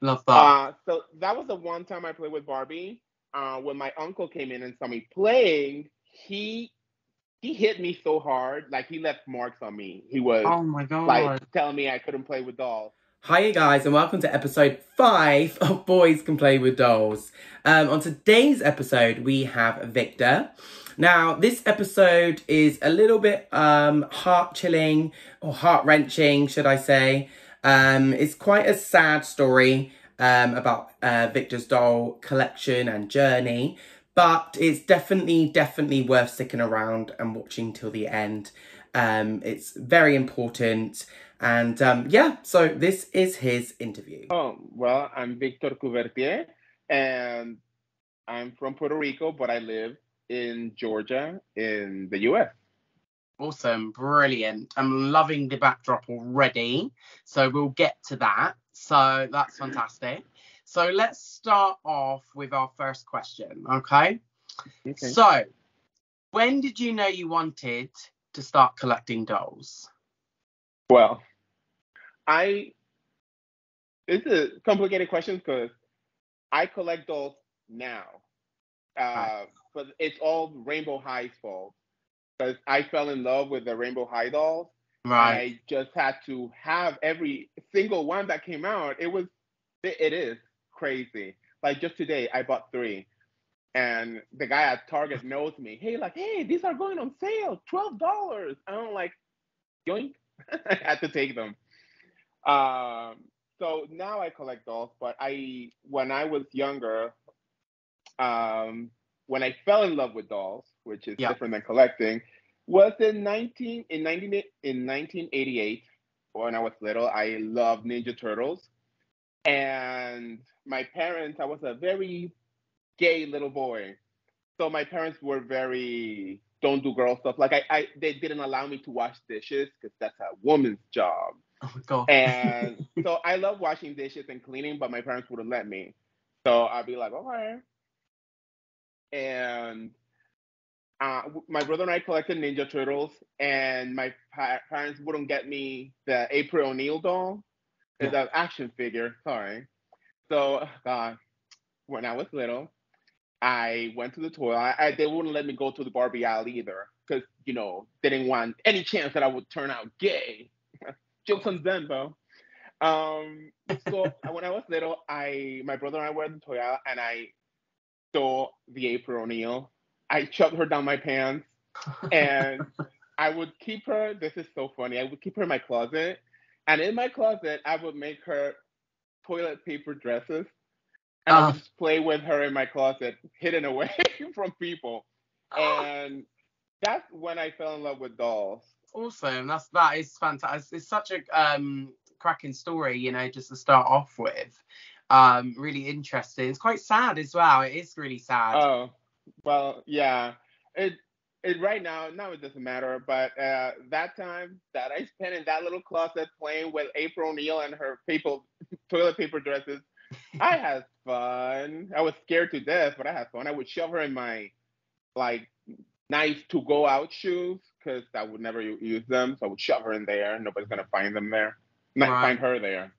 Love that. So that was the one time I played with Barbie. When my uncle came in and saw me playing, he hit me so hard, like he left marks on me. He was Oh my like god. telling me I couldn't play with dolls. Hi, guys, and welcome to episode 5 of Boys Can Play with Dolls. On today's episode, we have Victor. Now, this episode is a little bit heart-chilling, or heart-wrenching, should I say. It's quite a sad story about Victor's doll collection and journey, but it's definitely worth sticking around and watching till the end. It's very important. And so this is his interview. Oh, well, I'm Victor Couvertier, and I'm from Puerto Rico, but I live in Georgia in the US. Awesome. Brilliant. I'm loving the backdrop already. So we'll get to that. So that's fantastic. So let's start off with our first question. Okay. Okay. So when did you know you wanted to start collecting dolls? Well, I this is a complicated question because I collect dolls now, Right. uh, but it's all Rainbow High's fault because I fell in love with the Rainbow High dolls, and Right. I just had to have every single one that came out. It is crazy. Like just today, I bought three, and the guy at Target knows me. Hey, these are going on sale, $12. I'm like, yoink! I had to take them. Um, so now I collect dolls, but when I was younger, um, when I fell in love with dolls, which is Yeah. different than collecting, was in 1988. When I was little, I loved Ninja Turtles, and my parents. I was a very gay little boy, so my parents were very don't do girl stuff. Like they didn't allow me to wash dishes because that's a woman's job. Oh my god. And so I love washing dishes and cleaning, but my parents wouldn't let me. So I'd be like, okay. And my brother and I collected Ninja Turtles, and my parents wouldn't get me the April O'Neil doll. It's Yeah. an action figure. Sorry. So, God, when I was little, I went to the toy. They wouldn't let me go to the Barbie aisle either because, they didn't want any chance that I would turn out gay. Jokes on them, though. So when I was little, I my brother and I were at the toy aisle, and I saw the April O'Neil. I shoved her down my pants, and I would keep her. This is so funny. I would keep her in my closet, and in my closet, I would make her toilet paper dresses, and I would Oh, just play with her in my closet, hidden away from people. And that's when I fell in love with dolls. awesome. That is fantastic. It's such a cracking story, just to start off with. Really interesting. It's quite sad as well. It is really sad. Oh, well, yeah. It it right now it doesn't matter, but that time that I spent in that little closet playing with April O'Neil and her people toilet paper dresses, I had fun. I was scared to death, but I had fun. I would shove her in my like nice to go out shoes because I would never use them, so I would shove her in there. Nobody's gonna find them there, not find Right. her there.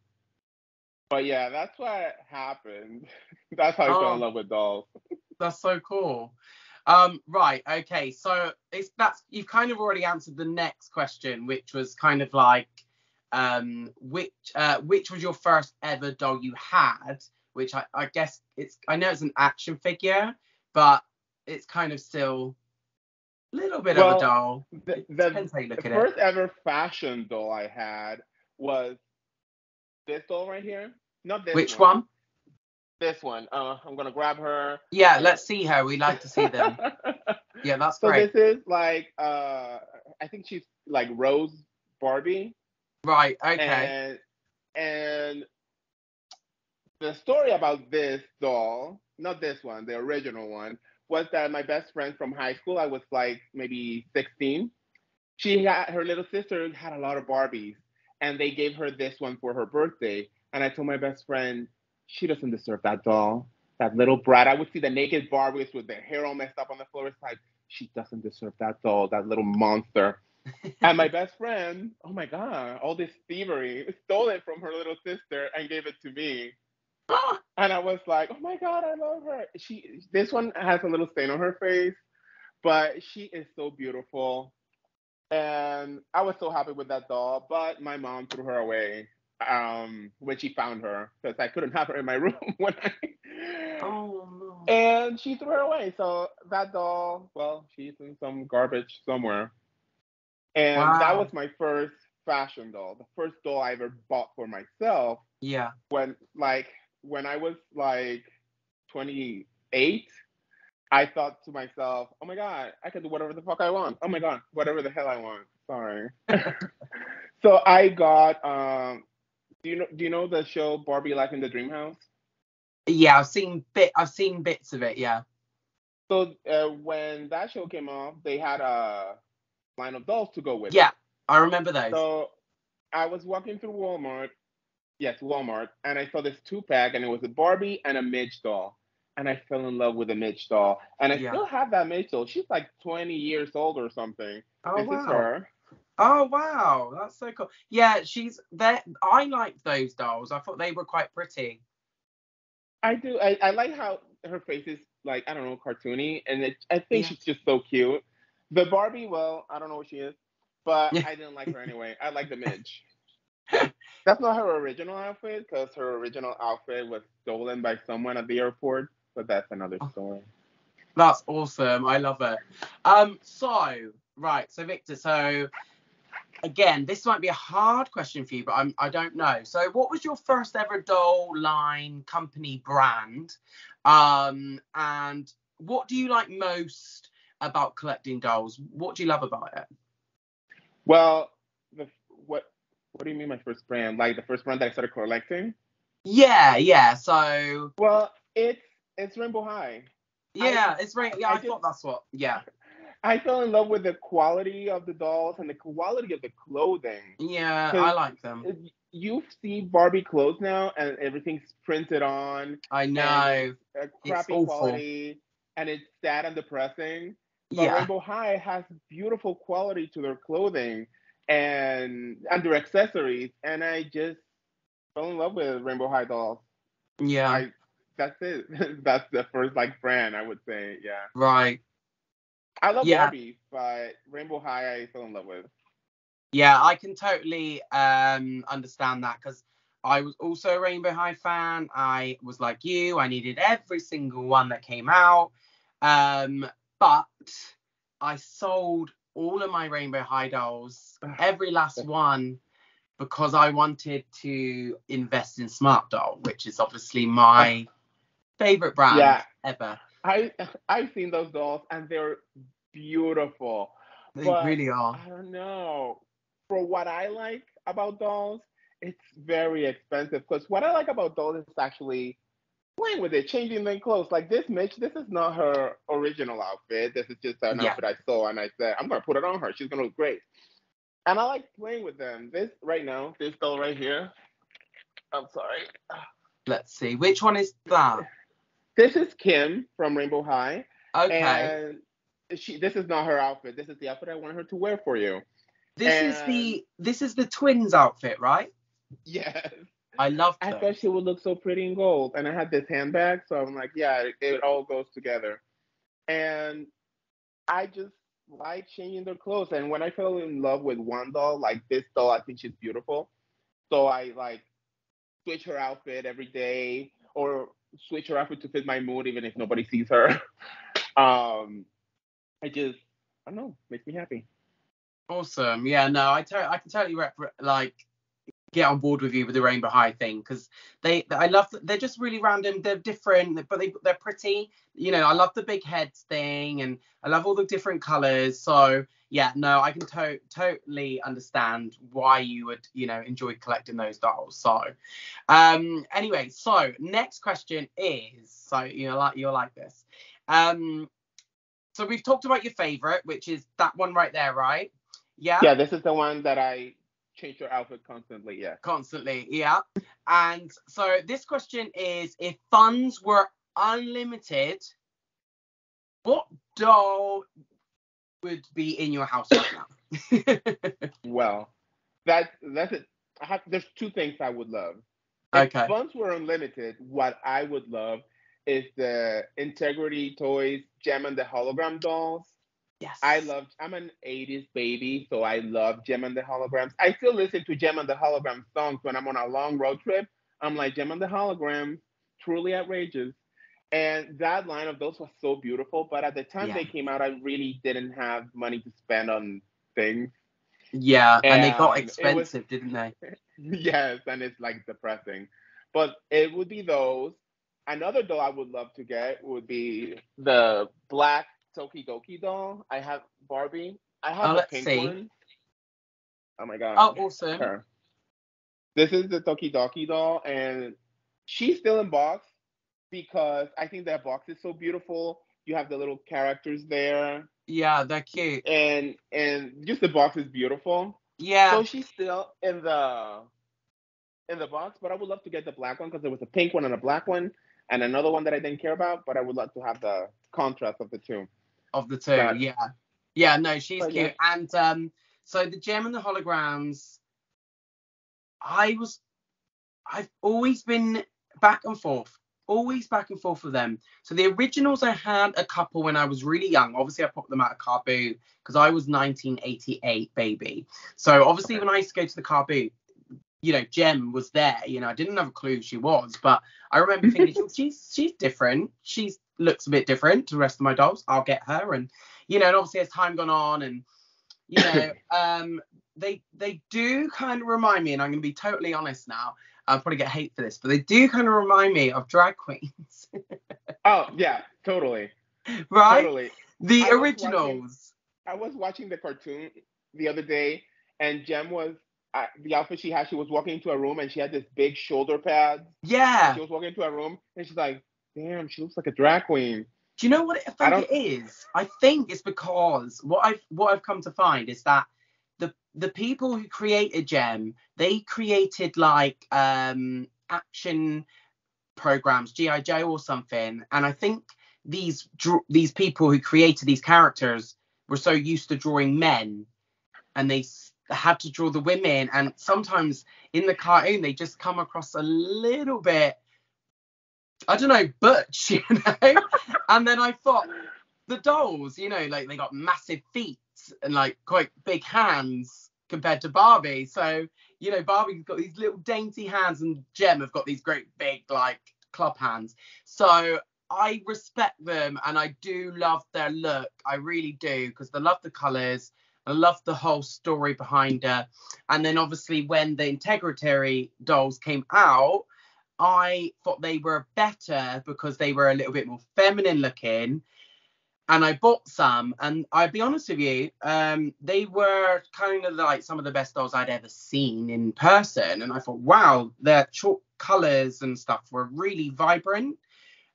But yeah, that's what happened. That's how I fell in Oh, love with dolls. that's so cool. Right, okay. So it's that's you've kind of already answered the next question, which was kind of like which was your first ever doll you had, which I guess I know it's an action figure, but it's kind of still a little bit of a Well, doll. the, It the depends how you the look at it. first ever fashion doll I had was this doll right here. Not this Which one. one? This one. I'm gonna grab her. Yeah, Here. let's see her. We like to see them. Yeah, that's So great. this is like I think she's like Rose Barbie, Right, okay. and and the story about this doll, not this one, the original one, was that my best friend from high school, I was like maybe 16. She had her little sister had a lot of Barbies, and they gave her this one for her birthday. And I told my best friend, she doesn't deserve that doll. That little brat. I would see the naked Barbies with their hair all messed up on the floor. It's like she doesn't deserve that doll, that little monster. And my best friend, oh my god, all this thievery, stole it from her little sister and gave it to me. And I was like, oh my God, I love her. This one has a little stain on her face, but she is so beautiful. And I was so happy with that doll, but my mom threw her away when she found her because I couldn't have her in my room when I. Oh no. And she threw her away. So that doll, well, she's in some garbage somewhere. And that was Wow. my first fashion doll, the first doll I ever bought for myself Yeah. when I was like 28. I thought to myself, oh my God, I can do whatever the fuck I want. Oh my God, whatever the hell I want. Sorry. So I got do you know the show Barbie Life in the Dream House? Yeah, I've seen bits of it, yeah. So when that show came off, they had a line of dolls to go with Yeah, it. I remember those. So I was walking through Walmart, yes, Walmart, and I saw this two-pack, and it was a Barbie and a Midge doll. And I fell in love with the Midge doll. And I Yeah. still have that Midge doll. She's like 20 years old or something. Oh This is wow. her. Oh wow, that's so cool. Yeah, she's there. I liked those dolls. I thought they were quite pretty. I do. I like how her face is like, I don't know, cartoony. And I think Yeah. she's just so cute. The Barbie, well, I don't know what she is, but I didn't like her anyway. I like the Midge. That's not her original outfit because her original outfit was stolen by someone at the airport, but that's another story. That's awesome. I love it. So right, so Victor, so again, this might be a hard question for you, but I don't know. So what was your first ever doll line company brand? And what do you like most about collecting dolls? What do you love about it? Well, the what what do you mean my first brand? Like the first brand that I started collecting? Yeah, yeah. So Well, it's Rainbow High. I yeah, it's right. Yeah, I I just thought that's what. Yeah, I fell in love with the quality of the dolls and the quality of the clothing. yeah, I Because like them. you see Barbie clothes now and everything's printed on I and it's know. a It's crappy awful. quality and it's sad and depressing. But Yeah, Rainbow High has beautiful quality to their clothing and their accessories. And I just fell in love with Rainbow High dolls. yeah, I That's it. That's the first like brand I would say. Yeah. right. I love Yeah, Barbie, but Rainbow High I fell in love with. yeah, I can totally understand that because I was also a Rainbow High fan. I was like you. I needed every single one that came out. Um, but I sold all of my Rainbow High dolls, every last one, because I wanted to invest in Smart Doll, which is obviously my favorite brand Yeah, ever. I I've seen those dolls and they're beautiful. They But really are. I don't know. For what I like about dolls, it's very expensive. Because what I like about dolls is actually playing with it, changing their clothes. Like this Mitch, this is not her original outfit. This is just an Yeah. outfit I saw and I said, I'm gonna put it on her. She's gonna look great. And I like playing with them. This right now, this doll right here. I'm sorry. Let's see. Which one is that? This is Kim from Rainbow High, Okay. and this is not her outfit. This is the outfit I want her to wear for you. This is And the twins outfit, right? yes, I loved I thought those. she would look so pretty in gold. And I had this handbag, so I'm like, yeah, it all goes together. And I just like changing their clothes. And when I fell in love with one doll, like this doll, I think she's beautiful. So I like switch her outfit every day, or switch her outfit to fit my mood, even if nobody sees her. Um, I just, I don't know, makes me happy. Awesome. Yeah, no, I can totally like get on board with you with the Rainbow High thing because I love they're just really random. They're different, but they're pretty. You know, I love the big heads thing, and I love all the different colors. So yeah, no, I can totally understand why you would enjoy collecting those dolls. So anyway, so next question is you'll like this. Um, so we've talked about your favorite, which is that one right there, right? Yeah. Yeah, this is the one that I change her outfit constantly. Yeah. Constantly, yeah. And so this question is, if funds were unlimited, what doll would be in your house right now? Well, that's it. There's two things I would love. If Okay. funds were unlimited, what I would love is the Integrity Toys Gem and the Hologram dolls. Yes. I'm an 80s baby, so I love Gem and the Holograms. I still listen to Gem and the Hologram songs when I'm on a long road trip. I'm like, Gem and the Holograms, truly outrageous. And that line of those was so beautiful. But at the time Yeah. they came out, I really didn't have money to spend on things. Yeah. And they got And it was, expensive, didn't they? yes, and it's like depressing. But it would be those. Another doll I would love to get would be the black Tokidoki doll. I have Barbie. I Oh, have the let's pink see. one. Oh my god, Oh, awesome. her. This is the Tokidoki doll, and she's still in box because I think that box is so beautiful. You have the little characters there, Yeah, they're cute. and just the box is beautiful. Yeah. So she's still in the box, but I would love to get the black one because there was a pink one and a black one, and another one that I didn't care about. But I would love to have the contrast of the two. Of the two. But Yeah. Yeah, no, she's but yeah, cute. And so the gem and the holograms, I was I've always been back and forth. Always back and forth with them. So the originals, I had a couple when I was really young. Obviously, I popped them out of car boot because I was 1988 baby. So obviously, okay. when I used to go to the car boot, Jem was there. I didn't have a clue who she was, but I remember thinking, she's different. She looks a bit different to the rest of my dolls. I'll get her. And obviously as time gone on, and you know, they do kind of remind me, and I'm going to be totally honest now. I'll probably get hate for this, but they do kind of remind me of drag queens, Oh yeah, totally, right? totally. The I was watching originals. I was watching the cartoon the other day, and Jem was the outfit she had. She was walking into a room, and she had this big shoulder pads, and Yeah. she was walking into a room, and she's like, "Damn, she looks like a drag queen." Do you know what I I think don't. it is? I think it's because what I've come to find is that the people who created Gem, they created like action programs, GI Joe or something, and I think these people who created these characters were so used to drawing men, and they had to draw the women, and sometimes in the cartoon they just come across a little bit, I don't know, butch, And then I thought the dolls, like they got massive feet and like quite big hands compared to Barbie. So, Barbie's got these little dainty hands, and Jem have got these great big like club hands. So I respect them, and I do love their look. I really do, because I love the colours. I love the whole story behind her. And then obviously when the Integrity dolls came out, I thought they were better because they were a little bit more feminine looking. And I bought some, and I'll be honest with you, they were kind of like some of the best dolls I'd ever seen in person. And I thought, wow, their chalk colours and stuff were really vibrant.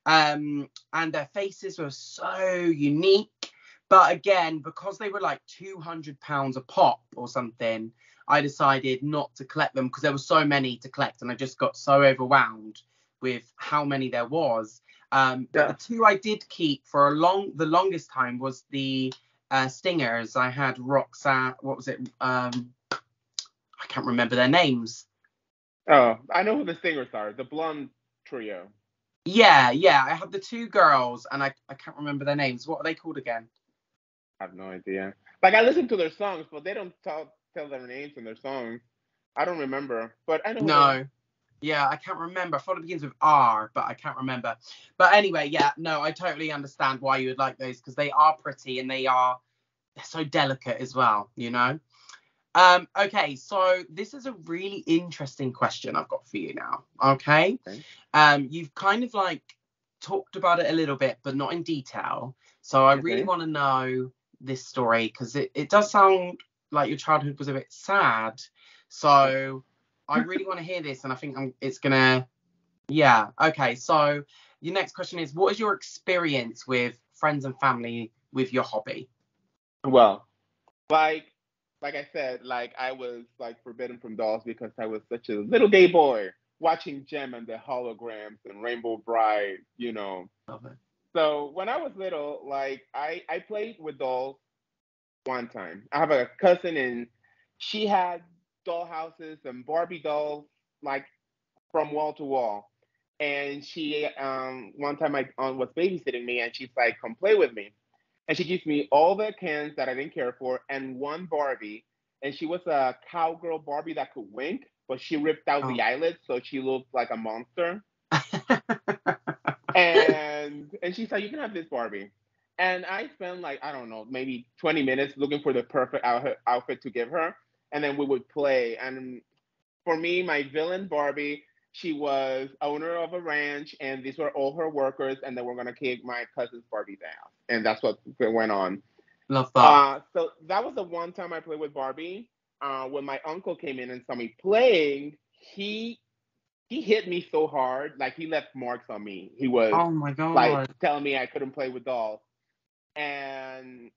And their faces were so unique. But again, because they were like £200 a pop or something, I decided not to collect them because there were so many to collect, and I just got so overwhelmed with how many there was. But the Yeah. two I did keep for the longest time was the stingers. I had Roxanne. What was it? I can't remember their names. Oh, I know who the singers are. The blonde trio. Yeah, yeah. I had the two girls, and I can't remember their names. What are they called again? I have no idea. Like I listen to their songs, but they don't tell their names in their songs. I don't remember, but I know who they are. No. Yeah, I can't remember. I thought it begins with R, but I can't remember. But anyway, yeah, no, I totally understand why you would like those, because they are pretty, and they're so delicate as well. Okay, so this is a really interesting question I've got for you now. Okay. Okay. You've kind of like talked about it a little bit, but not in detail. So I really Okay. want to know this story, because it does sound like your childhood was a bit sad. So I really want to hear this, and I think it's gonna. Yeah. Okay. So your next question is, what is your experience with friends and family with your hobby? Well, like like I said, like I was like forbidden from dolls because I was such a little gay boy watching Gem and the holograms and Rainbow Bride. Love it. So when I was little, like I played with dolls one time. I have a cousin, and she had doll houses and Barbie dolls like from wall to wall. And she, one time my aunt was babysitting me, and she's like, "Come play with me." And she gives me all the cans that I didn't care for and one Barbie. And she was a cowgirl Barbie that could wink, but she ripped out the Oh. eyelids, so she looked like a monster. And she's like, "You can have this Barbie." And I spent like, I don't know, maybe 20 minutes looking for the perfect outfit to give her. And then we would play. And for me, my villain Barbie, she was owner of a ranch, and these were all her workers, and they were gonna kick my cousin's Barbie's ass, and that's what went on. Love that. So that was the one time I played with Barbie. When my uncle came in and saw me playing, he hit me so hard, like he left marks on me. He was Oh my like god. telling me I couldn't play with dolls, and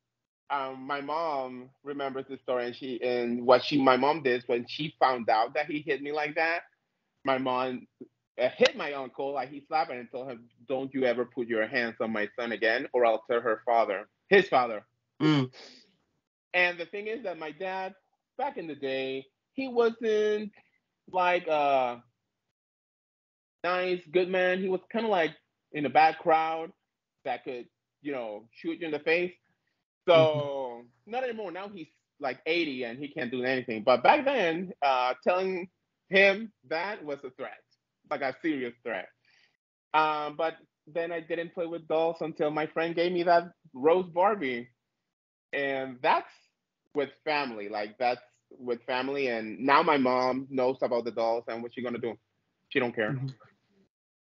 my mom remembers the story, and what my mom did when she found out that he hit me like that. My mom hit my uncle, like he slapped him and told him, "Don't you ever put your hands on my son again, or I'll tell his father." Mm. And the thing is that my dad, back in the day, he wasn't like a nice, good man. He was kind of like in a bad crowd that could, shoot you in the face. Mhm. So not anymore. Now he's like 80 and he can't do anything. But back then, telling him that was a threat, like a serious threat. But then I didn't play with dolls until my friend gave me that Rose Barbie, and that's with family. Like that's with family. And now my mom knows about the dolls, and what's she gonna do? She don't care. Mhm.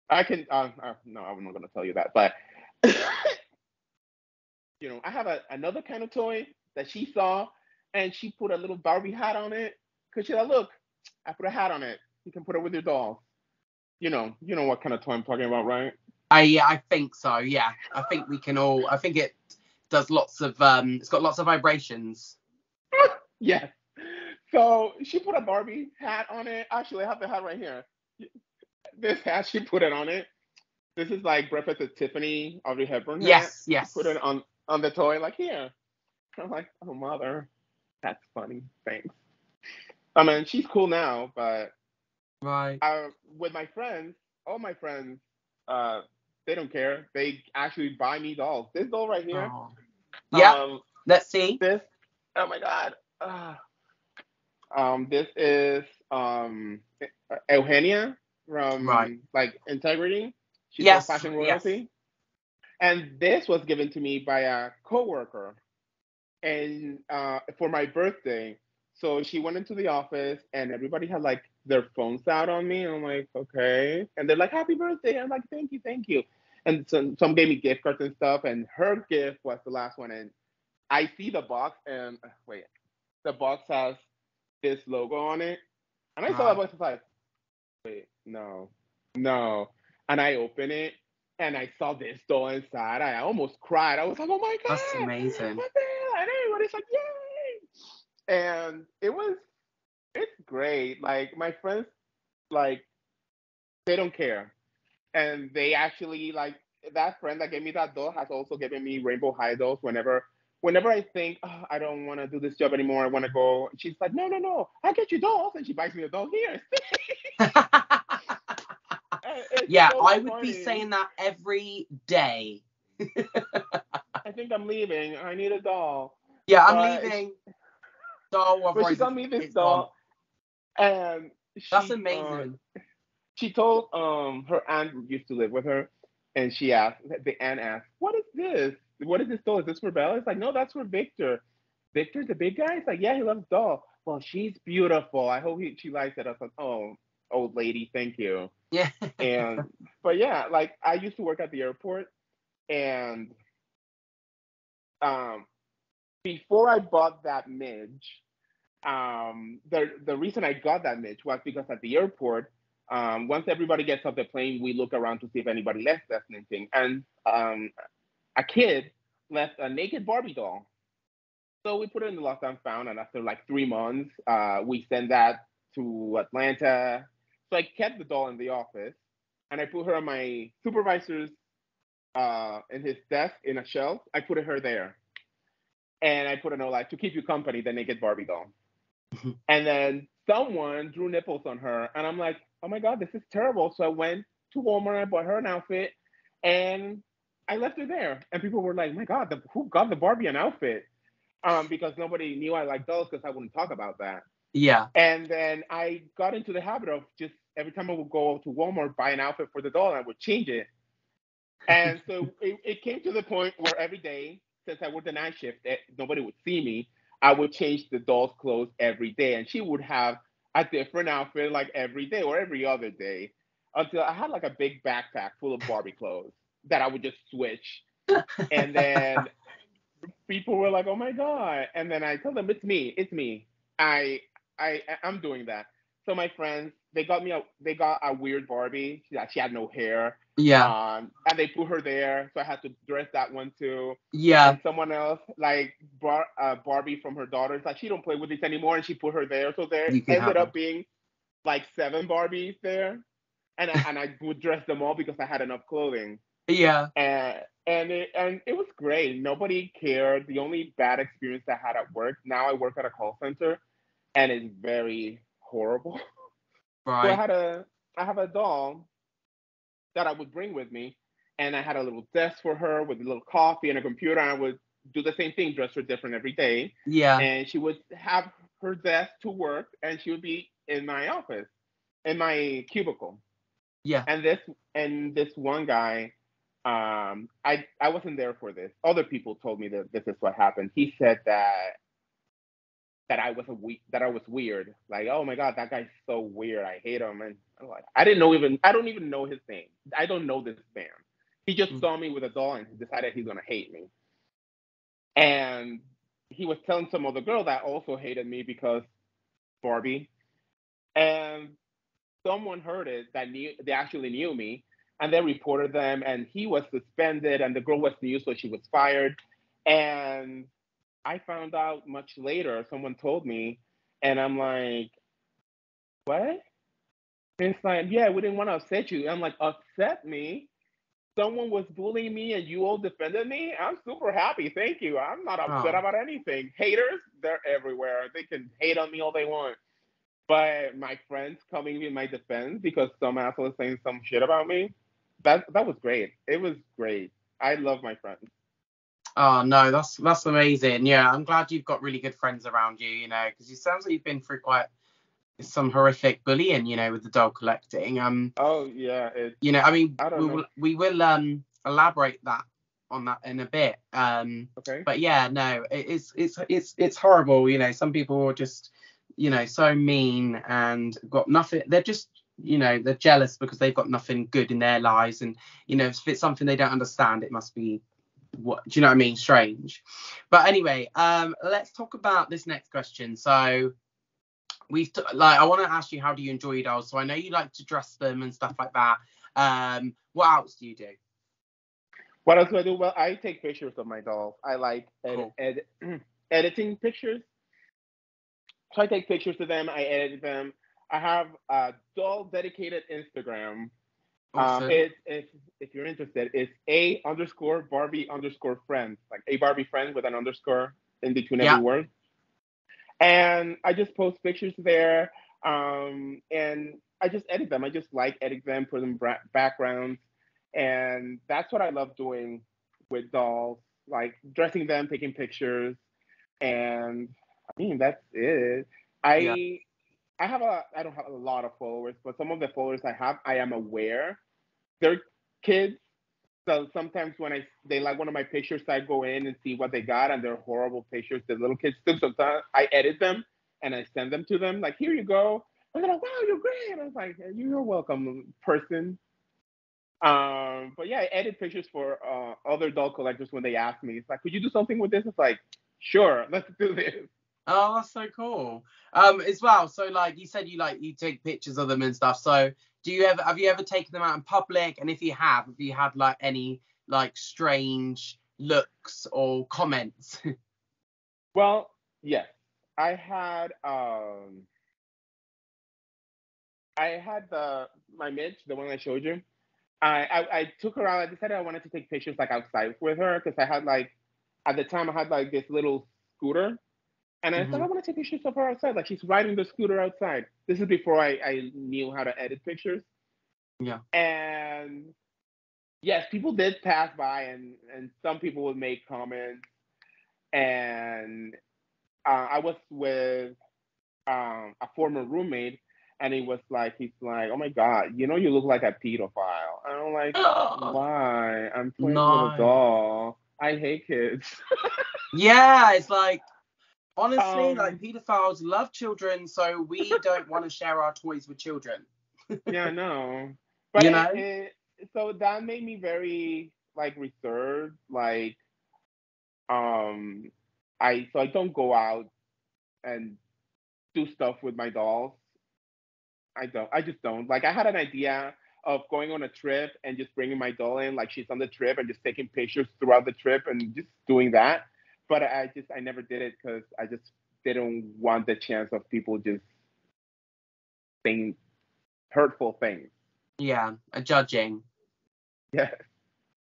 I can. No, I'm not gonna tell you that. But I have another kind of toy that she saw, and she put a little Barbie hat on it. Cause she's like, "Look, I put a hat on it. You can put it with your dolls." You know what kind of toy I'm talking about, right? Yeah, I think so. Yeah, I think we can all. I think it does lots of. It's got lots of vibrations. Yes. So she put a Barbie hat on it. Actually, I have the hat right here. This hat, she put it on it. This is like Breakfast at Tiffany, Audrey Hepburn hat. Yes, She put it yes. on the toy, like here. I'm like, "Oh mother, that's funny. Thanks." I mean, she's cool now, but Right. with my friends, all my friends, uh, they don't care. They actually buy me dolls. This doll right here, Oh. Yeah. um, Let's see. this, oh my god, this is Eugenia Right. from like Integrity. She's a Yes. fashion Yes. royalty, and this was given to me by a coworker, and for my birthday. So she went into the office, and everybody had like their phones out on me. And I'm like, okay, and they're like, "Happy birthday!" I'm like, "Thank you, thank you." And some gave me gift cards and stuff, and her gift was the last one. And I see the box, and wait, the box has this logo on it, and I saw that Right. box. I was like, "Wait, no, no," and I open it. And I saw this doll inside. I almost cried. I was like, "Oh my That's god, amazing. what the hell?" And everybody's like, "Yay!" And it's great. Like my friends, like they don't care, and they actually like that friend that gave me that doll has also given me Rainbow High dolls whenever I think, "Oh, I don't want to do this job anymore, I want to go." She's like, "No, no, no, I get you dolls," and she buys me a doll here. And it's Yeah, so I would be funny. saying that every day. I think I'm leaving. I need a doll, Yeah, I'm but leaving. Star Wars she Rise got me this it's gone. doll, and That's she amazing. she told her aunt who used to live with her, and the aunt asked, "What is this? What is this doll? Is this for Bella?" It's like, "No, that's for Victor." Victor, the big guy? It's like, "Yeah, he loves doll." "Well, she's beautiful. I hope she likes it." I was like, "Oh, old lady, thank you." Yeah. And but yeah, like I used to work at the airport, and um, before I bought that midge, the reason I got that Mitch was because at the airport, once everybody gets off the plane, we look around to see if anybody left anything. And a kid left a naked Barbie doll. So we put it in the lost and found, and after like 3 months, we sent that to Atlanta. So I kept the doll in the office, and I put her on my supervisor's in his desk in a shelf. I put her there, and I put a note like, "To keep you company, the naked Barbie doll." And then someone drew nipples on her, and I'm like, oh my god, this is terrible. So I went to Walmart, I bought her an outfit, and I left her there. And people were like, my god, who got the Barbie an outfit? Because nobody knew I liked dolls because I wouldn't talk about that. Yeah. And then I got into the habit of just every time I would go to Walmart, buy an outfit for the doll, and I would change it. And so it came to the point where every day, since I worked the night shift, nobody would see me. I would change the doll's clothes every day, and she would have a different outfit like every day or every other day until I had like a big backpack full of Barbie clothes that I would just switch. And then people were like, "Oh my god!" And then I told them, it's me. I I'm doing that." So my friends, they got a weird Barbie. She had no hair, Yeah. and they put her there, so I had to dress that one too. Yeah. And someone else like Barbie from her daughters, like she don't play with this anymore, and she put her there. So there You can ended have up them. being like 7 Barbies there, and I would dress them all because I had enough clothing. Yeah. And it was great. Nobody cared. The only bad experience I had at work. Now I work at a call center, and it's very horrible. So Right. I have a doll that I would bring with me, and I had a little desk for her with a little coffee and a computer. And I would do the same thing, dress her different every day, Yeah. and she would have her desk to work, and she would be in my office, in my cubicle. Yeah. And this one guy, I wasn't there for this. Other people told me that this is what happened. He said that that I was weird. Like, oh my god, that guy's so weird. I hate him. And I'm like, I don't even know his name. I don't know this man. He just Mm. saw me with a doll and decided he's gonna hate me. And he was telling some other girl that also hated me because Barbie. And someone heard it that knew they actually knew me, and they reported them, and he was suspended, and the girl was new, so she was fired. And I found out much later. Someone told me, and I'm like, what? And it's like, yeah, we didn't want to upset you. I'm like, upset me? Someone was bullying me, and you all defended me. I'm super happy. Thank you. I'm not upset Oh. about anything. Haters, they're everywhere. They can hate on me all they want. But my friends coming in my defense because some asshole is saying some shit about me, that was great. It was great. I love my friends. Oh no, that's amazing. Yeah, I'm glad you've got really good friends around you. Because it sounds like you've been through quite some horrific bullying. With the doll collecting. Oh yeah, I mean, I don't know. we will elaborate that on that in a bit. Okay. But yeah, no, it's horrible. Some people are just so mean and got nothing. They're just they're jealous because they've got nothing good in their lives, and if it's something they don't understand, it must be what do you know what I mean? Strange. But anyway, let's talk about this next question. So I want to ask you, how do you enjoy your dolls? So I know you like to dress them and stuff like that. What else do you do? What else do I do? Well, I take pictures of my dolls. I like Cool. editing pictures. So I take pictures of them. I edit them. I have a doll dedicated Instagram. Awesome. If you're interested, it's a_Barbie_friend, like a Barbie friend with an underscore in between every Yeah. word. And I just post pictures there, and I just edit them. I just like edit them, put them backgrounds, and that's what I love doing with dolls, like dressing them, taking pictures, and I mean that's it. Yeah. I I don't have a lot of followers, but some of the followers I have, I am aware they're kids. So sometimes when they like one of my pictures, I go in and see what they got, and they're horrible pictures. The little kids took. Sometimes I edit them and I send them to them. Like, here you go. And they're like, wow, you're great. And I was like, you're welcome, person. But yeah, I edit pictures for other doll collectors when they ask me. It's like, could you do something with this? It's like, sure, let's do this. Oh, that's so cool. As well. So like you said, you take pictures of them and stuff. So have you ever taken them out in public? And if you have you had like any like strange looks or comments? Well, yes, I had the my Mitch, the one I showed you. I took her out. I decided I wanted to take pictures like outside with her because I had like at the time I had like this little scooter, And I said, I want to take pictures of her outside. Like she's riding the scooter outside. This is before I knew how to edit pictures. Yeah. And yes, people did pass by and some people would make comments. And I was with a former roommate, and he's like, oh my God, you look like a pedophile. And I'm like, why? I'm playing with a No. doll. I hate kids. Yeah, it's like, honestly, like Um, pedophiles love children, so we don't want to share our toys with children. yeah, no. But You know? so that made me very like reserved. Like, um, I don't go out and do stuff with my dolls. I just don't. Like I had an idea of going on a trip and just bringing my doll in, like she's on the trip and just taking pictures throughout the trip and just doing that. But I never did it because I just didn't want the chance of people just saying hurtful things. Yeah, a judging. Yeah.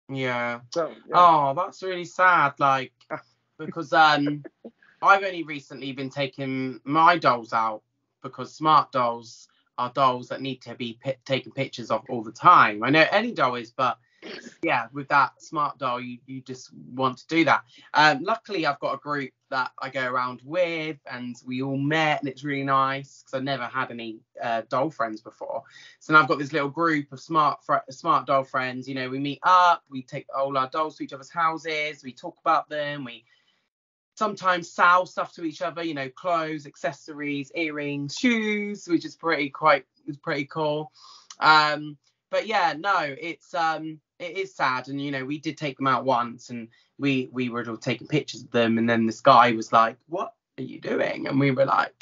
Yeah. So yeah. Oh, that's really sad. Like, because I've only recently been taking my dolls out because smart dolls are dolls that need to be taken pictures of all the time. I know any doll is, but yeah, with that smart doll, you just want to do that. Luckily, I've got a group that I go around with, and we all met, and it's really nice because I've never had any doll friends before. So now I've got this little group of smart doll friends. You know, we meet up, we take all our dolls to each other's houses, we talk about them, we sometimes sell stuff to each other, you know, clothes, accessories, earrings, shoes, which is pretty cool. But yeah, no, it is sad, and you know, we did take them out once, and we were all taking pictures of them, and then this guy was like, "What are you doing?" And we were like,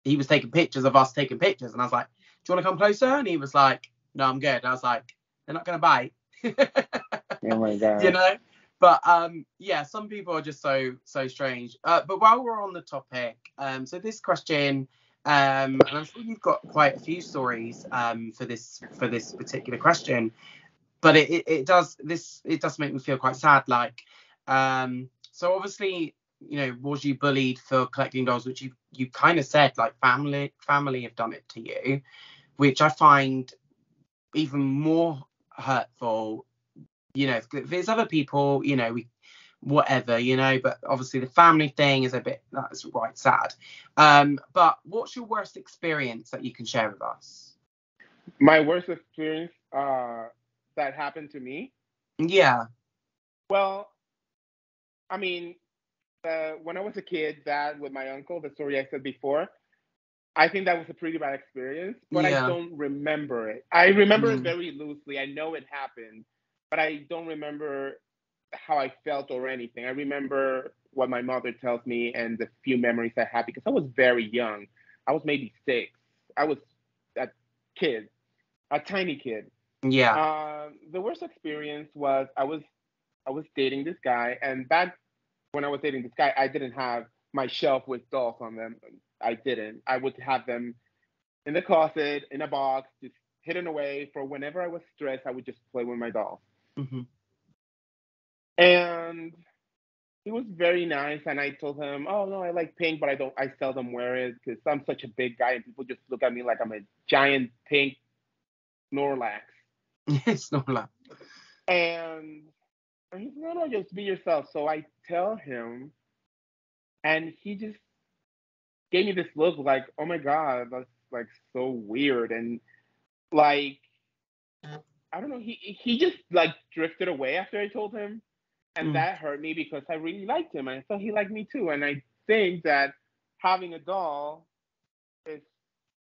he was taking pictures of us taking pictures, and I was like, "Do you want to come closer?" And he was like, "No, I'm good." And I was like, "They're not gonna bite." Oh my You God. know. But yeah, some people are just so strange. But while we're on the topic, so this question, and I'm sure you've got quite a few stories for this particular question, but it does make me feel quite sad. Like, so obviously, you know, was you bullied for collecting dolls, which you kind of said like family have done it to you, which I find even more hurtful. You know, if there's other people, you know, whatever, you know, but obviously the family thing is that's quite sad. But what's your worst experience that you can share with us? My worst experience that happened to me. Yeah. Well, I mean, when I was a kid, that with my uncle, the story I said before, I think that was a pretty bad experience, but I Yeah. don't remember it. I remember it Mm. very loosely. I know it happened, but I don't remember how I felt or anything. I remember what my mother tells me and the few memories I have because I was very young. I was maybe 6. I was a kid, a tiny kid. Yeah. The worst experience was I was dating this guy, and back when I was dating this guy, I didn't have my shelf with dolls on them. I didn't. I would have them in the closet, in a box, just hidden away for whenever I was stressed, I would just play with my dolls. Mm-hmm. And he was very nice, and I told him, "Oh no, I like pink, but I seldom wear it because I'm such a big guy, and people just look at me like I'm a giant pink Snorlax." It's not like. And he said, "No, no, just be yourself." So I tell him, and he just gave me this look like, "Oh my God, that's like so weird," and like I don't know, he just like drifted away after I told him, and Mm. that hurt me because I really liked him and I thought he liked me too, and I think that having a doll is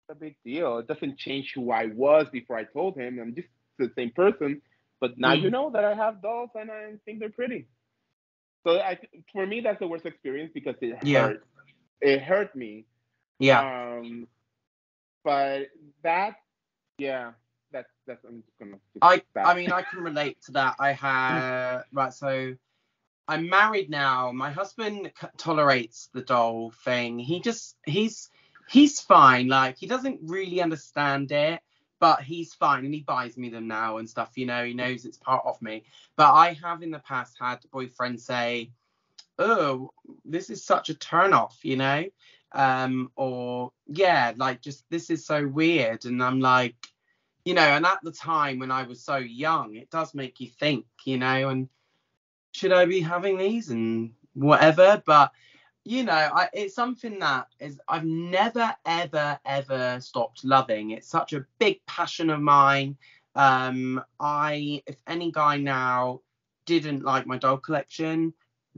a big deal. It doesn't change who I was before I told him. I'm just the same person, but now you Mm. know that I have dolls and I think they're pretty. So for me, that's the worst experience because it Yeah. hurt. It hurt me. Yeah. Um, but that, yeah, that's. I'm just gonna just I stop. mean, I can relate to that. I had right, so I'm married now. My husband tolerates the doll thing. He's fine. Like he doesn't really understand it, but he's fine, and he buys me them now and stuff. You know, he knows it's part of me. But I have in the past had boyfriends say, oh, this is such a turn off, you know? Or yeah, like just this is so weird. And I'm like, you know, and at the time when I was so young, it does make you think, you know, and should I be having these and whatever? But you know, it's something that is I've never ever stopped loving. It's such a big passion of mine. If any guy now didn't like my doll collection,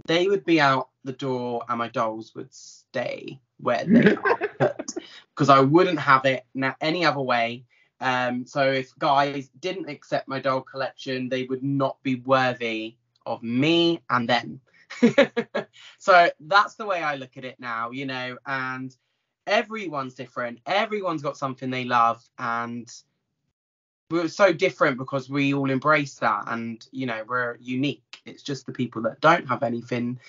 they would be out the door and my dolls would stay where they are put, because I wouldn't have it any other way. So if guys didn't accept my doll collection, they would not be worthy of me and them. So that's the way I look at it now, you know, and everyone's different. Everyone's got something they love, and we're so different because we all embrace that, and you know, we're unique. It's just the people that don't have anything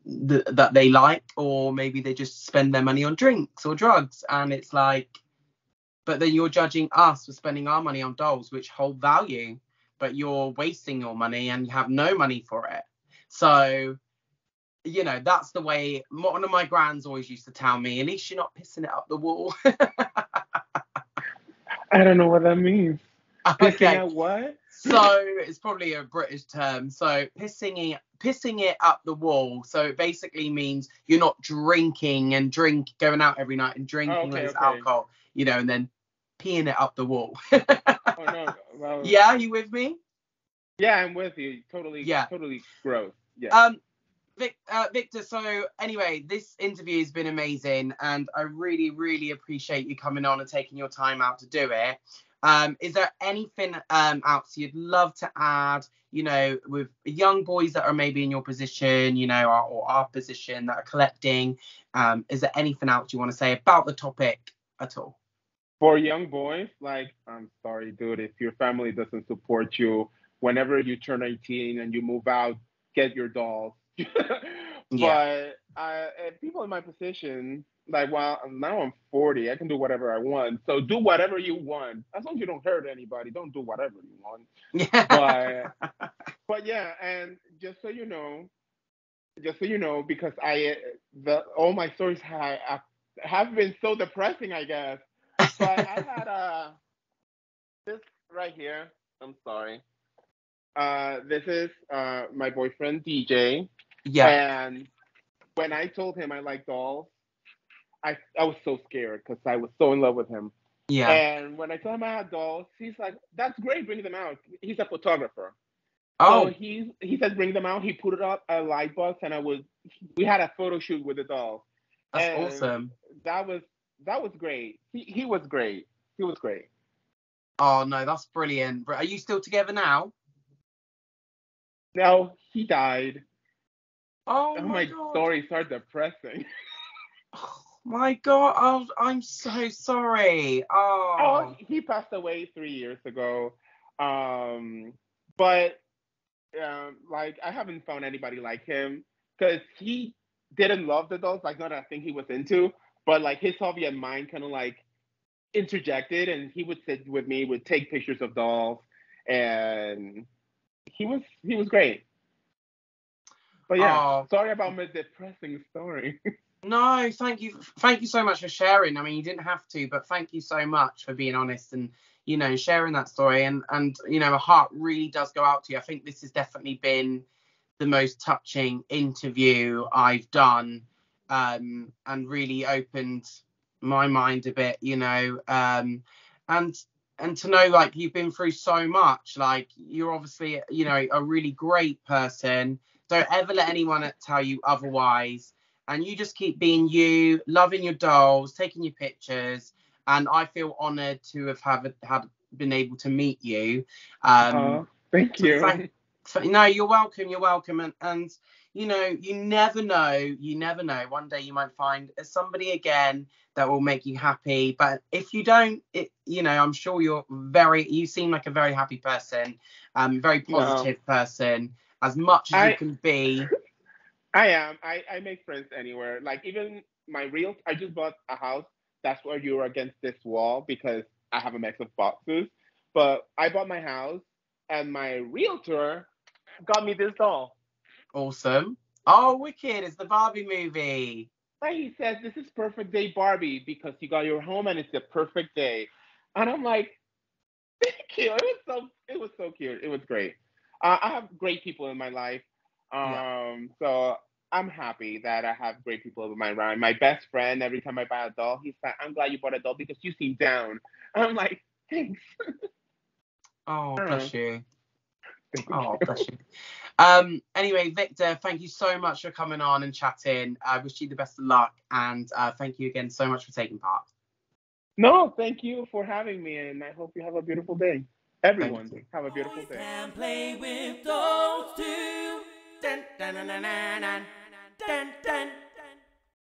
that they like, or maybe they just spend their money on drinks or drugs, and it's like, but then you're judging us for spending our money on dolls which hold value, but you're wasting your money and you have no money for it. So you know, that's the way one of my grands always used to tell me, at least you're not pissing it up the wall. I don't know what that means. Pissing Okay. out what? So it's probably a British term. So pissing it up the wall. So it basically means you're not drinking going out every night and drinking loads of alcohol, you know, and then peeing it up the wall. Oh no. Well, yeah, you with me? Yeah, I'm with you. Totally. Yeah. Totally gross. Yeah. Victor, so anyway, this interview has been amazing, and I really, really appreciate you coming on and taking your time out to do it. Is there anything else you'd love to add, you know, with young boys that are maybe in your position, you know, or our position that are collecting? Is there anything else you want to say about the topic at all? For young boys, like, I'm sorry, dude, if your family doesn't support you, whenever you turn 18 and you move out, get your dolls. Yeah. But people in my position, like, well, now I'm 40, I can do whatever I want. So do whatever you want, as long as you don't hurt anybody. Don't do whatever you want. Yeah. But yeah, and just so you know, because all my stories have been so depressing, I guess. But I had this right here. I'm sorry. This is my boyfriend DJ. Yeah. And when I told him I like dolls, I was so scared because I was so in love with him. Yeah. And when I told him I had dolls, he's like, "That's great, bring them out." He's a photographer. Oh. So he said bring them out. He put it up a light box, and we had a photo shoot with the dolls. That's And awesome. That was great. He was great. He was great. Oh no, that's brilliant. Are you still together now? No, he died. Oh My God. stories are depressing. Oh my God. Oh, I'm so sorry. Oh. He passed away 3 years ago. But like, I haven't found anybody like him because he didn't love the dolls, like, not a thing he was into, but like his hobby and mine kind of like interjected, and he would sit with me, would take pictures of dolls, and he was great. But yeah, sorry about my depressing story. No, thank you so much for sharing. I mean, you didn't have to, but thank you so much for being honest and, you know, sharing that story. And you know, my heart really does go out to you. I think this has definitely been the most touching interview I've done, and really opened my mind a bit, you know, and to know, like, you've been through so much. Like, you're obviously, you know, a really great person. Don't ever let anyone tell you otherwise. And you just keep being you, loving your dolls, taking your pictures. And I feel honoured to have been able to meet you. Thank you. No, you're welcome. You're welcome. And you know, you never know. You never know. One day you might find somebody again that will make you happy. But if you don't, you know, I'm sure you seem like a very happy person, very positive person, as much as you can be. I am. I make friends anywhere. Like, even I just bought a house. That's where you're against this wall because I have a mix of boxes. But I bought my house, and my realtor got me this doll. Awesome. Oh, Wicked is the Barbie movie. Like he says, this is perfect day Barbie because you got your home and it's the perfect day. And I'm like, thank you. It was so cute. It was great. I have great people in my life. Yeah. So I'm happy that I have great people in my life. My best friend, every time I buy a doll, he's like, I'm glad you bought a doll because you seem down. I'm like, thanks. Oh, bless you. Thank Oh, you. bless you. Anyway, Victor, thank you so much for coming on and chatting. I wish you the best of luck, and thank you again so much for taking part. No, thank you for having me, and I hope you have a beautiful day. Thank Everyone, you. have a beautiful Boys day. can play with dolls too. Dun, dun, dun, dun, dun, dun, dun, dun.